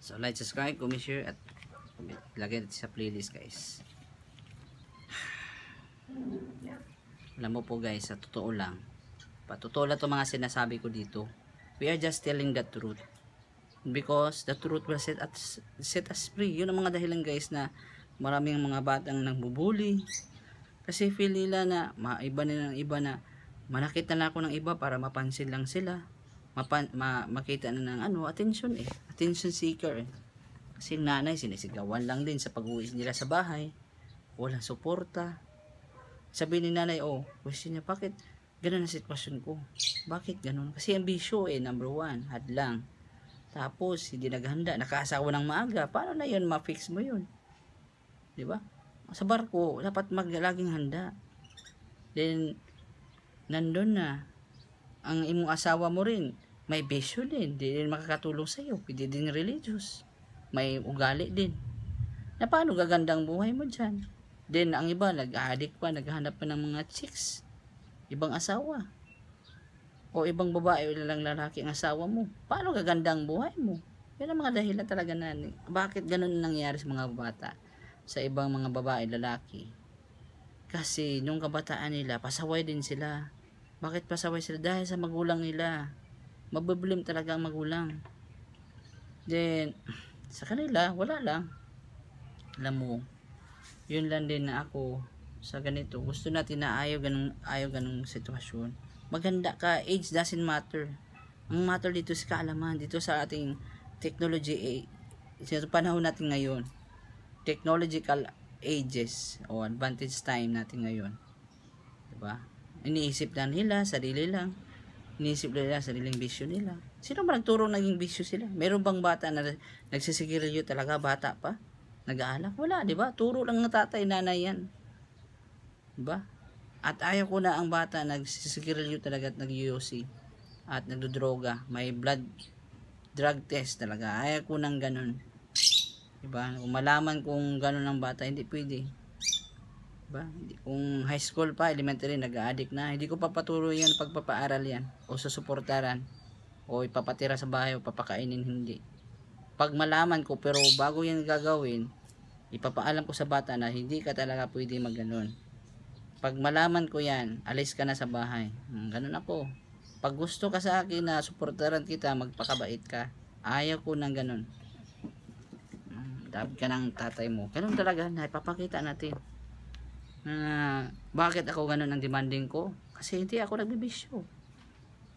So like, subscribe, comment, share at lagay natin sa playlist guys. Alam mo po guys, sa totoo lang, patotoo lang itong mga sinasabi ko dito. We are just telling the truth. Because the truth will set us free. Yun ang mga dahilan guys na maraming mga batang nagbubuli. Kasi feel nila na maiba na ng iba na manakit na ako ng iba para mapansin lang sila. Makita na ng attention attention seeker kasi nanay sinisigawan lang din sa pag-uwi nila sa bahay, walang suporta. Sabi ni nanay, question niya, bakit ganun ang sitwasyon ko, bakit ganun? Kasi ang bisyo number one, hadlang, tapos hindi naghanda, nakaasawa ng maaga, paano na yun ma-fix mo yun, di ba? Sa barko dapat laging handa. Then nandun na ang imong asawa mo rin, may bisyo din, di din makakatulong sa iyo, hindi din religious, may ugali din, na paano gagandang buhay mo dyan? Then ang iba nag-addict pa, naghahanap pa ng mga chicks, ibang asawa, o ibang babae o lang lalaki ang asawa mo, paano gagandang buhay mo? Yan ang mga dahilan talaga na bakit ganun nangyayari sa mga bata, sa ibang mga babae, lalaki. Kasi nung kabataan nila, pasaway din sila. Bakit pasaway sila? Dahil sa magulang nila. Mabiblame talaga ang magulang. Then sa kanila wala lang. Alam mo, yun lang din na ako sa ganito. Gusto natin na ayaw ganung sitwasyon. Maganda ka, age doesn't matter. Ang matter dito sa kaalaman, dito sa ating technology, sa panahon natin ngayon, technological ages o advantage time natin ngayon, diba? Iniisip na nila sarili lang, iniisip nila sariling bisyo nila. Sino ba nagturo naging bisyo sila? Meron bang bata na nagsisigarilyo talaga, bata pa nag-aalak? Wala, diba? Turo lang ng tatay, nanay yan, diba? At ayaw ko na ang bata nagsisigarilyo talaga at nag-UC at nagdodroga, may blood drug test talaga. Ayaw ko nang ganun, diba? Kung malaman kung ganun ang bata, hindi pwede, diba? Kung high school pa, elementary, nag-addict na, hindi ko papatuloy yan, pagpapaaral yan o susuportaran o ipapatira sa bahay o papakainin, hindi. Pag malaman ko, pero bago yan gagawin, ipapaalam ko sa bata na hindi ka talaga pwede mag-ganon. Pag malaman ko yan, alis ka na sa bahay. Ganun ako. Pag gusto ka sa akin na suportaran kita, magpakabait ka, ayaw ko ng ganun. Dapat ka ng tatay mo. Ganun talaga, na ipapakita natin bakit ako ganun ang demanding ko. Kasi hindi ako nagbibisyo,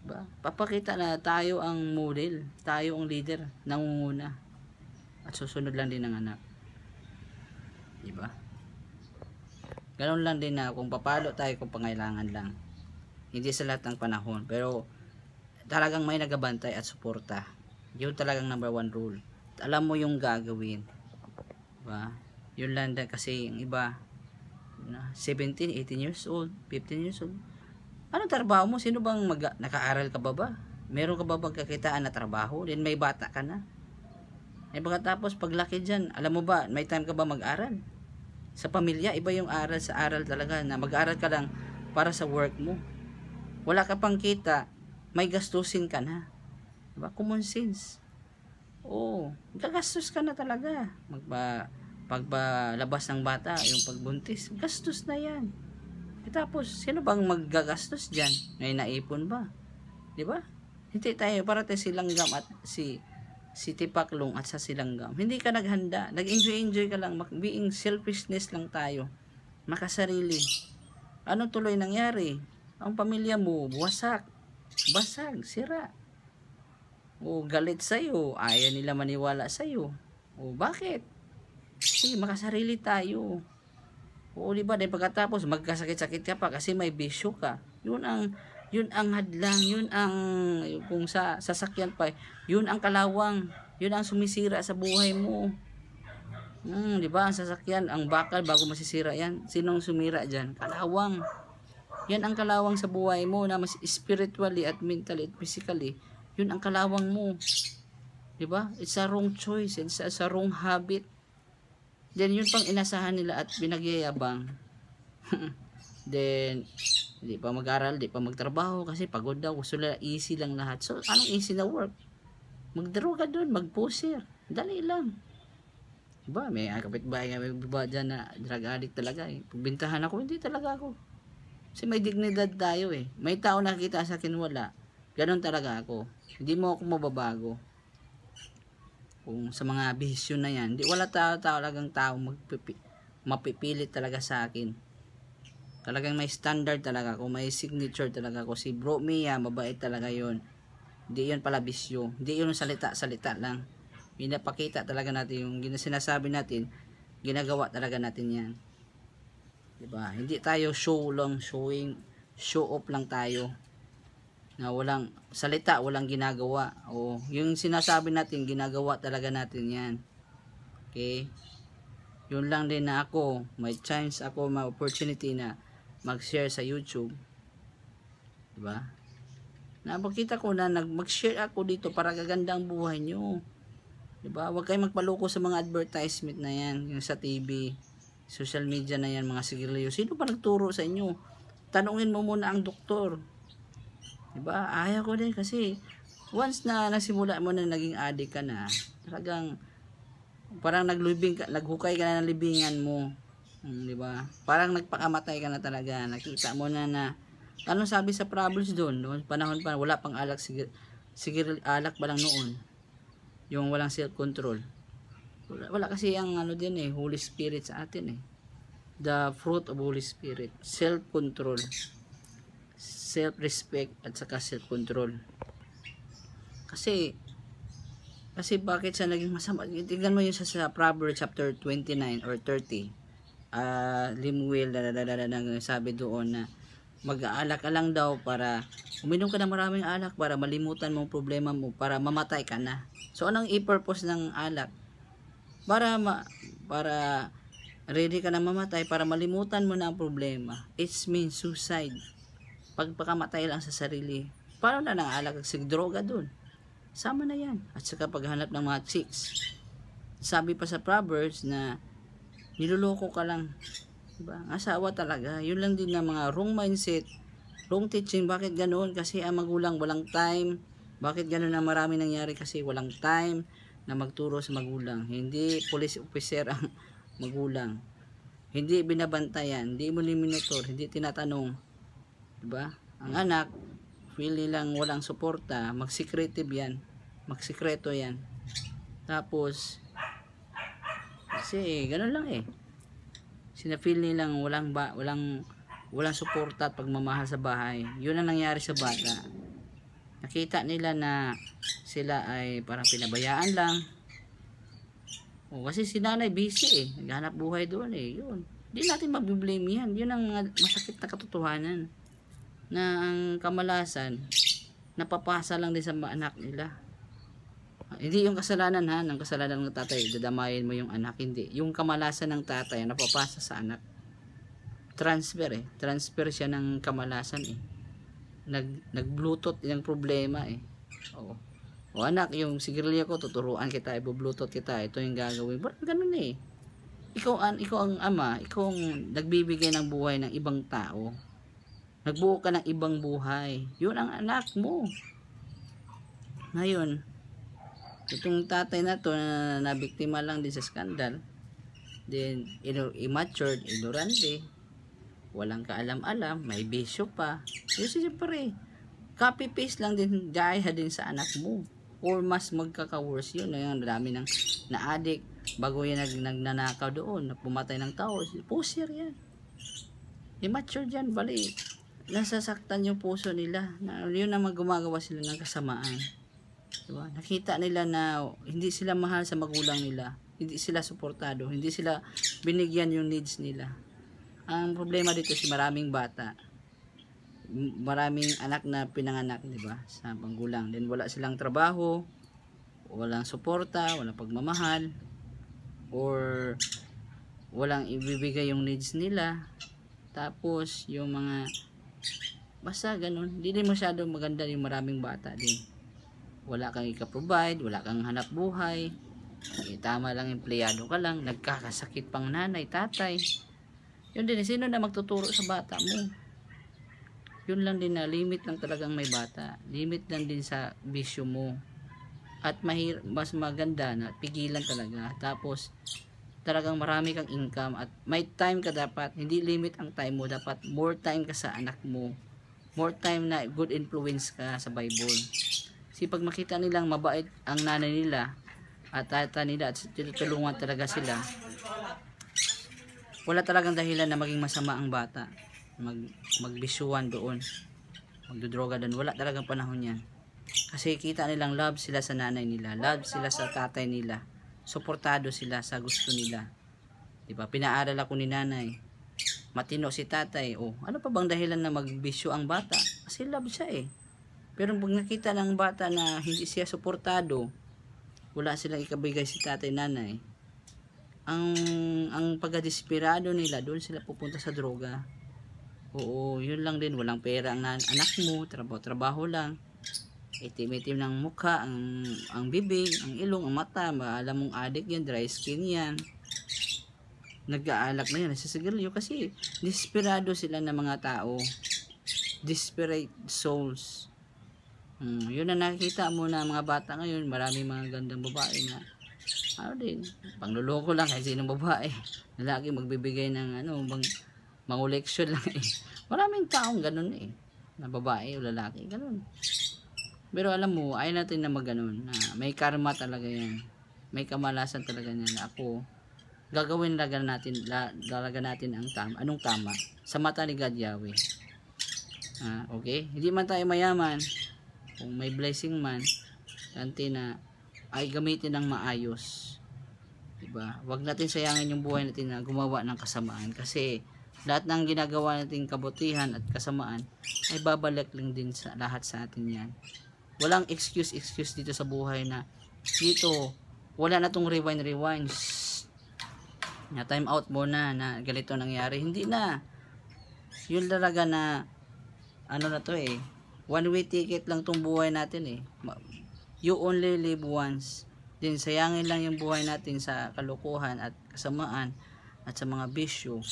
diba? Papakita na tayo ang model, tayo ang leader, nangunguna, at susunod lang din ng anak, diba? Ganun lang din na kung papalo tayo kung pangailangan lang, hindi sa lahat ng panahon, pero talagang may nagabantay at suporta. Yun talagang number one rule. Alam mo yung gagawin, diba? Yun lang din. Kasi yung iba 17, 18 years old, 15 years old, anong trabaho mo? Sino bang naka-aral ka ba? Meron ka ba bang kakitaan na trabaho? Then may bata ka na. Pagkatapos paglaki dyan, alam mo ba, may time ka ba mag-aral? Sa pamilya, iba yung aral sa aral talaga, na mag-aral ka lang para sa work mo. Wala ka pang kita, may gastusin ka na, diba? Common sense. Gagastos ka na talaga. Pagbalabas ng bata, yung pagbuntis, gastos na yan. Tapos sino bang maggagastos dyan? May naipon ba? Diba? Hindi tayo, para tayo silanggam at si Tipaklong at sa silanggam. Hindi ka naghanda, nag-enjoy ka lang, being selfishness lang tayo, makasarili. Ano tuloy nangyari? Ang pamilya mo basag, sira, galit sa'yo, ayaw nila maniwala sa'yo. Bakit? Kasi makasarili tayo. Diba? Dahil pagkatapos magkasakit-sakit ka pa kasi may bisyo ka. Yun ang hadlang, yun ang, kung sa sasakyan pa, yun ang kalawang, yun ang sumisira sa buhay mo. Diba? Ang sasakyan, ang bakal bago masisira yan, sinong sumira dyan? Kalawang. Yan ang kalawang sa buhay mo, na mas spiritually at mentally at physically. Yun ang kalawang mo. Diba? It's a wrong choice, it's a wrong habit. Then yun pang inasahan nila at binagyayabang. Then di pa mag-aral, di pa magtrabaho kasi pagod daw, gusto nila easy lang lahat. So anong easy na work? Magdaro ka doon, mag-pusher. Dali lang. Diba, may kapitbahay nga may iba dyan na drug addict talaga eh. Pagbintahan ako, hindi talaga ako. Kasi may dignidad tayo eh. May tao nakikita sa akin wala. Ganon talaga ako. Hindi mo ako mababago. Kung sa mga bisyo na yan, wala talagang tao mapipilit talaga sa akin. Talagang may standard talaga ako, may signature talaga ako. Si Bro Mia, mabait talaga yon. Hindi yun pala bisyo. Hindi yun salita lang. Pinapakita talaga natin yung sinasabi natin, ginagawa talaga natin yan. Diba? Hindi tayo show off lang tayo. Na walang salita, walang ginagawa. O yung sinasabi natin, ginagawa talaga natin yan. Okay? Yun lang din na ako, may chance ako, may opportunity na mag-share sa YouTube. Diba? Napakita ko na mag-share ako dito para gaganda ang buhay nyo. Diba? Huwag kayong magpaloko sa mga advertisement na yan, yung sa TV, social media na yan, mga sigarilyo. Sino pa nagturo sa inyo? Tanungin mo muna ang doktor. Diba? Ayaw ko din kasi once na nasimula mo na naging addict ka na, talagang parang naghukay ka na ng libingan mo. Diba? Parang nagpakamatay ka na talaga. Nakita mo na anong sabi sa Proverbs doon? Noon panahon pa, wala pang alak, alak pa lang noon. Yung walang self-control. Wala kasi ang din eh, Holy Spirit sa atin eh. The fruit of Holy Spirit. Self-control. Self-respect at saka self-control. Kasi bakit siya naging masama? Tingnan mo yung sa Proverbs chapter 29 or 30. Lemuel sabi doon na mag-aalak ka lang daw para uminom ka ng maraming alak para malimutan mo ang problema mo, para mamatay ka na. So anong i-purpose ng alak? Para ready ka na mamatay, para malimutan mo na ang problema. It means suicide. Pagpakamatay lang sa sarili. Paano na ng alak? Droga dun. Sama na yan. At saka paghanap ng mga chicks. Sabi pa sa Proverbs na niloloko ka lang. Diba? Asawa talaga. Yun lang din na mga wrong mindset, wrong teaching. Bakit ganoon? Kasi ang magulang walang time. Bakit ganoon na marami nangyari? Kasi walang time na magturo sa magulang. Hindi police officer ang magulang. Hindi binabantayan. Hindi mo monitor. Hindi tinatanong. Diba? Ang anak, feel nilang walang suporta. Mag-secretive yan. Mag-secreto yan. Tapos, kasi ganoon lang eh. Sinafeel nilang walang suporta at pagmamahal sa bahay. Yun ang nangyari sa bata. Nakita nila na sila ay parang pinabayaan lang. Kasi si nanay busy eh. Naghanap buhay doon eh. Yun. Hindi natin mabiblame yan. Yun ang masakit na katotohanan. Na ang kamalasan, napapasa lang din sa anak nila. Hindi yung kasalanan ng kasalanan ng tatay, dadamayin mo yung anak. Hindi. Yung kamalasan ng tatay, napapasa sa anak. Transfer siya ng kamalasan eh. Nag-bluetooth yung problema eh. O anak, yung sigarilyo ko, tuturuan kita, ibo-bluetooth kita, ito yung gagawin. Parang ganun eh. Ikaw ang ama, ikaw ang nagbibigay ng buhay ng ibang tao. Nagbuo ka ng ibang buhay. Yun ang anak mo. Ngayon, itong tatay na to na nabiktima lang din sa skandal, then immature, ignorante, walang kaalam-alam, may bisyo pa. Kasi siyempre, copy-paste lang din, gaya din sa anak mo. Or mas magkaka-worse yun. Yung dami ng na-addict, bago yan nagnanakaw doon, pumatay ng tao, pusher yan. Immature dyan, bali. Nasasaktan yung puso nila. Yun naman gumagawa sila ng kasamaan. Diba? Nakita nila na hindi sila mahal sa magulang nila. Hindi sila suportado. Hindi sila binigyan yung needs nila. Ang problema dito si maraming bata. Maraming anak na pinanganak, diba? Sa magulang. Then wala silang trabaho, walang suporta, walang pagmamahal, or walang ibibigay yung needs nila. Tapos yung mga basta ganun. Hindi din masyado maganda yung maraming bata din. Wala kang ika-provide, wala kang hanap buhay. Tama lang, empleyado ka lang, nagkakasakit pang nanay, tatay. Yun din, sino na magtuturo sa bata mo? Yun lang din na limit lang talagang may bata. Limit lang din sa bisyo mo. at mas maganda na pigilan talaga. Tapos talagang marami kang income at may time ka dapat, hindi limit ang time mo, dapat more time ka sa anak mo, more time na good influence ka sa Bible. Kasi pag makita nilang mabait ang nanay nila at tata nila at tinutulungan talaga sila, wala talagang dahilan na maging masama ang bata, magbisyuhan doon, magdodroga doon. Wala talagang panahon yan, kasi kita nilang love sila sa nanay nila, love sila sa tatay nila, suportado sila sa gusto nila, diba? Pinaaral ako ni nanay, matino si tatay. Ano pa bang dahilan na magbisyo ang bata? Kasi love siya eh. Pero pag nakita ng bata na hindi siya suportado, wala silang ikabigay si tatay nanay, ang pagkadesperado nila, doon sila pupunta sa droga. Yun lang din, walang pera ang anak mo, trabaho lang, itim-itim ng mukha, ang bibig, ang ilong, ang mata, alam mong addict yan, dry skin yan, nag-aalak na yan, nasisigarilyo, kasi desperado sila ng mga tao, desperate souls. Yun na nakikita mo na mga bata ngayon, marami mga gandang babae na pangluloko lang, kasi sinong babae, lalaki magbibigay ng manguleksyon lang eh. Maraming taong ganun eh, na babae o lalaki, ganun. Pero alam mo, ayaw natin na magganon, na may karma talaga yan, may kamalasan talaga yan, na ako gagawin talaga natin ang anong tama sa mata ni God Yahweh. Okay, hindi man tayo mayaman, kung may blessing man, tanti na ay gamitin ng maayos, diba? Wag natin sayangin yung buhay natin na gumawa ng kasamaan, kasi lahat ng ginagawa nating kabutihan at kasamaan ay babalik lang din sa lahat sa atin yan. Walang excuse dito sa buhay na dito wala na tong rewind na time out mo na ganito nangyari. Hindi na, yun talaga na na to eh, one way ticket lang tong buhay natin eh. You only live once. Din sayangin lang yung buhay natin sa kalokohan at kasamaan at sa mga bisyo,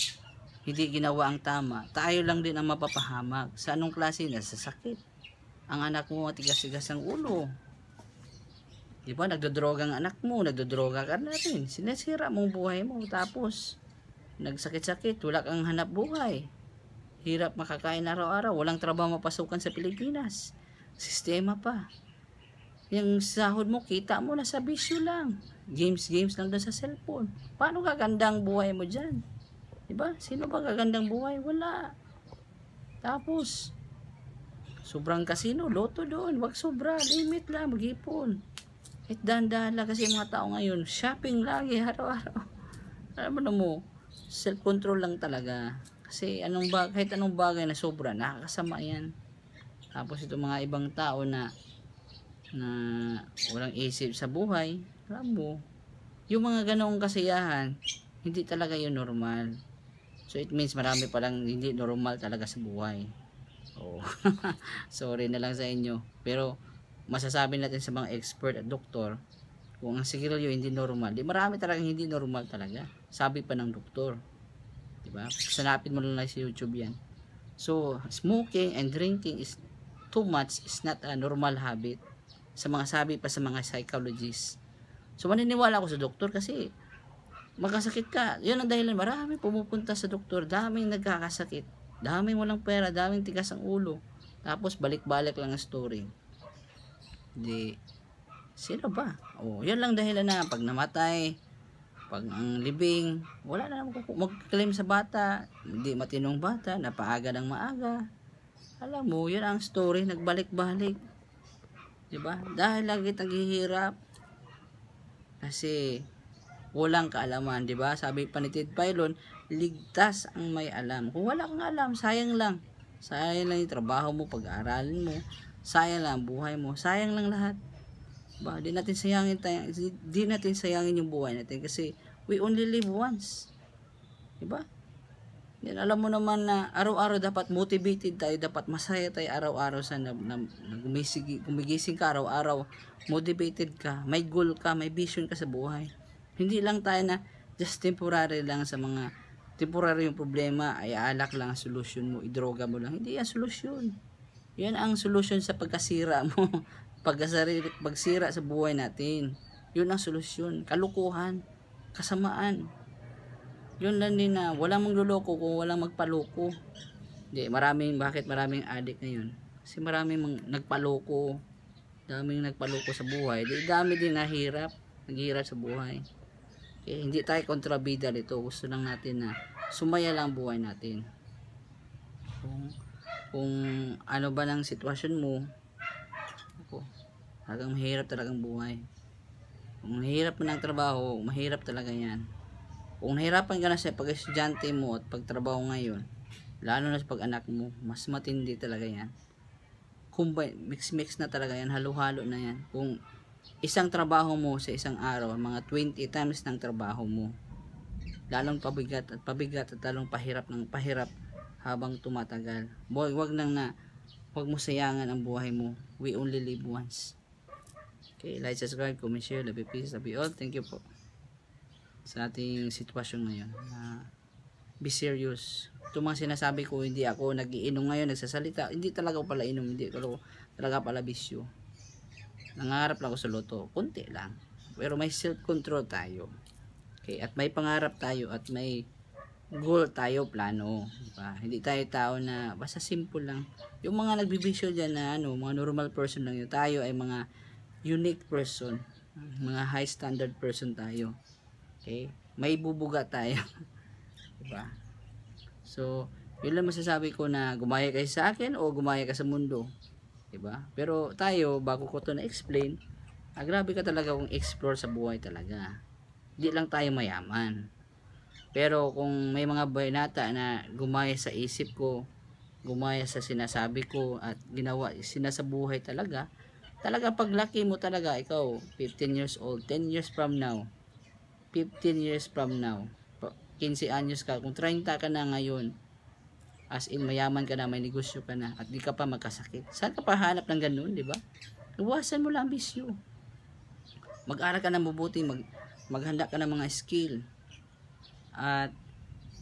hindi ginawa ang tama. Tayo lang din ang mapapahamak. Sa anong klase na? Sa sakit. Ang anak mo matigas-tigas ang ulo, diba? Nagdodroga ang anak mo, nagdodroga ka natin, sinesira mong buhay mo, tapos nagsakit-sakit, wala kang hanap buhay, hirap makakain araw-araw, walang trabaho mapasukan sa Pilipinas, sistema pa, yung sahod mo, kita mo na sa bisyo lang, games lang doon sa cellphone. Paano gagandang buhay mo dyan? Diba? Sino ba gagandang buhay? Wala. Tapos sobrang kasino, loto doon, wag sobra, limit lang, mag-ipon. Kahit dahan-dahan lang, kasi mga tao ngayon, shopping lagi, araw-araw. Alam mo, self-control lang talaga. Kasi kahit anong bagay na sobra, nakakasama yan. Tapos itong mga ibang tao na walang isip sa buhay, alam mo, yung mga ganoong kasiyahan, hindi talaga yun normal. So it means marami palang hindi normal talaga sa buhay. Sorry na lang sa inyo, pero masasabi natin sa mga expert at doktor, kung ang sigarilyo hindi normal, marami talagang hindi normal talaga, sabi pa ng doktor, diba? Sanapin mo lang sa YouTube yan. So smoking and drinking is too much, is not a normal habit, sa mga sabi pa sa mga psychologists. So maniniwala ako sa doktor, kasi magkasakit ka, yun ang dahilan, marami pumupunta sa doktor, daming nagkakasakit, daming walang pera, daming tigas ang ulo, tapos balik-balik lang ang story. Sino ba? Yan lang dahilan na pag namatay, pag ang libing, wala na mag-claim sa bata, hindi matinong bata, napaaga ng maaga. Alam mo, yun ang story, nagbalik-balik, diba? Dahil lagi naghihirap, kasi walang kaalaman, diba? Sabi pa ni Ted Filon, ligtas ang may alam. Kung wala kang alam, sayang lang yung trabaho mo, pag-aaralin mo, sayang lang buhay mo, sayang lang lahat. Diba? Di natin sayangin yung buhay natin, kasi we only live once, diba? Yan, alam mo naman na araw-araw dapat motivated tayo, dapat masaya tayo araw-araw sa gumigising ka araw-araw, motivated ka, may goal ka, may vision ka sa buhay. Hindi lang tayo na just temporary lang, sa mga temporary yung problema ay alak lang ang solusyon mo, idroga mo lang. Hindi yan solusyon. Yan ang solusyon sa pagkasira mo, pagsira sa buhay natin. Yun ang solusyon. Kalukuhan, kasamaan. Yun lang din na walang magluloko kung walang magpaloko. Bakit maraming addict ngayon? Kasi maraming nagpaloko. Daming nagpaloko sa buhay. Dami din naghirap sa buhay. Okay, hindi tayo kontrabida dito. Gusto lang natin na sumaya lang buhay natin. Kung ano ba ng sitwasyon mo, talagang mahirap talagang buhay. Kung mahirap mo ng trabaho, mahirap talaga yan. Kung nahirapan ka na sa pag-estudyante mo at pagtrabaho ngayon, lalo na sa pag-anak mo, mas matindi talaga yan. Combine, mix na talaga yan, halo-halo na yan. Kung isang trabaho mo sa isang araw, mga 20 times ng trabaho mo, lalong pabigat at lalong pahirap habang tumatagal. Wag mo sayangan ang buhay mo. We only live once. Okay, like, subscribe, comment, share, love you, peace, love you all. Thank you po sa ating sitwasyon ngayon. Be serious. Ito mga sinasabi ko, hindi ako nagiinom ngayon, nagsasalita. Hindi talaga ako pala inom, hindi talaga pala bisyo. Nangarap lang ako sa loto, konti lang. Pero may self-control tayo. Okay, at may pangarap tayo at may goal tayo, plano. Diba? Hindi tayo tao na basta simple lang. Yung mga nagbibisyo dyan na mga normal person lang yun. Tayo ay mga unique person. Mga high standard person tayo. Okay? May bubuga tayo. Diba? So, yun lang masasabi ko na gumaya kayo sa akin o gumaya ka sa mundo. Diba? Pero tayo, bago ko to na-explain, grabe ka talaga kung explore sa buhay talaga. Hindi lang tayo mayaman. Pero kung may mga bayanata na gumaya sa isip ko, gumaya sa sinasabi ko at ginawa sa buhay talaga paglaki mo talaga, ikaw 15 years old, 10 years from now, 15 years from now, 15 anyos ka, kung 30 ka na ngayon, as in mayaman ka na, may negosyo ka na, at di ka pa magkasakit, saan ka pa hanap ng ganun, di ba? Iwasan mo lang bisyo. Mag-aral ka na mabuti, maghanda ka ng mga skill, at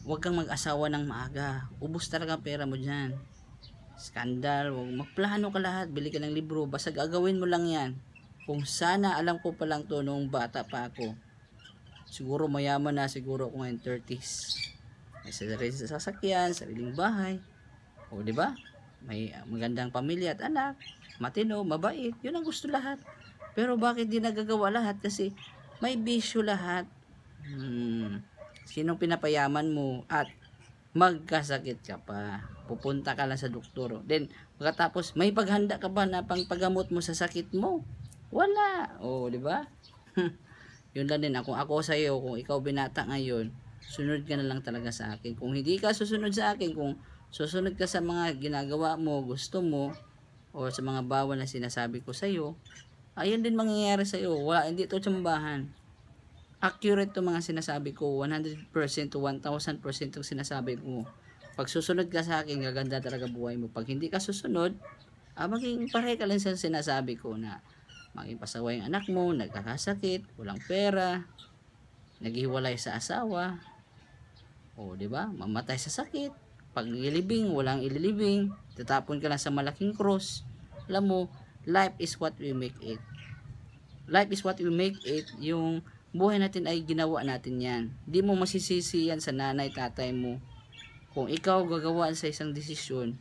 huwag kang mag-asawa ng maaga. Ubus talaga pera mo dyan. Skandal, magplano ka lahat, bili ka ng libro, basta gagawin mo lang yan. Kung sana alam ko pa lang to noong bata pa ako, siguro mayaman na siguro ako ngayon 30s. May sariling sasakyan, sariling bahay. O di ba? May magandang pamilya at anak, matino, mabait. Yun ang gusto lahat. Pero bakit di nagagawa lahat? Kasi may bisyo lahat. Sinong pinapayaman mo at magkasakit ka pa, pupunta ka lang sa doktor, then pagkatapos may paghanda ka ba na pangpagamot mo sa sakit mo? Wala. Di ba? Yun lang din ako sa iyo. Kung ikaw binata ngayon, sunod ka na lang talaga sa akin. Kung hindi ka susunod sa akin, kung susunod ka sa mga ginagawa mo, gusto mo, o sa mga bawal na sinasabi ko sa iyo, ayun din mangyayari sa iyo. Hindi to tsambahan. Accurate to mga sinasabi ko, 100% to 1000% yung sinasabi ko. Pag susunod ka sa akin, gaganda talaga buhay mo. Pag hindi ka susunod, maging pare ka lang sa sinasabi ko na maging pasaway ang anak mo, nagkakasakit, walang pera, naghiwalay sa asawa, di ba? Mamatay sa sakit, pag ilibing, walang ililibing, tatapon ka lang sa malaking cross. Alam mo, life is what we make it. Life is what we make it. Yung buhay natin ay ginawa natin yan. Di mo masisisi yan sa nanay, tatay mo. Kung ikaw gagawa sa isang desisyon,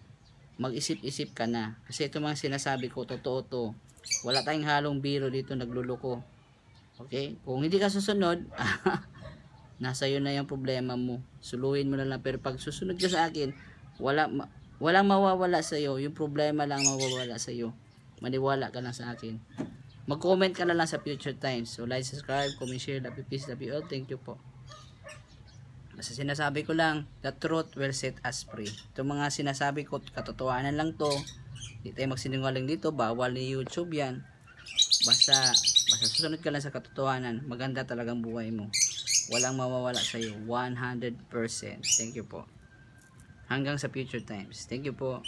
mag-isip-isip ka na. Kasi ito mga sinasabi ko, totoo to. Wala tayong halong biro dito, nagluloko. Okay? Kung hindi ka susunod, nasa iyo na yung problema mo. Suluhin mo na lang. Pero pag susunod ka sa akin, walang mawawala sa iyo. Yung problema lang mawawala sa iyo. Maniwala ka lang sa akin. Mag-comment ka na lang sa future times. So, like, subscribe, comment, share, love you, peace, love you all. Thank you po. Basta sinasabi ko lang, the truth will set us free. Itong mga sinasabi ko, katotohanan lang to. Hindi tayo magsinungaling dito, bawal ni YouTube yan. Basta susunod ka lang sa katotohanan, maganda talagang buhay mo. Walang mawawala sa iyo, 100%. Thank you po. Hanggang sa future times. Thank you po.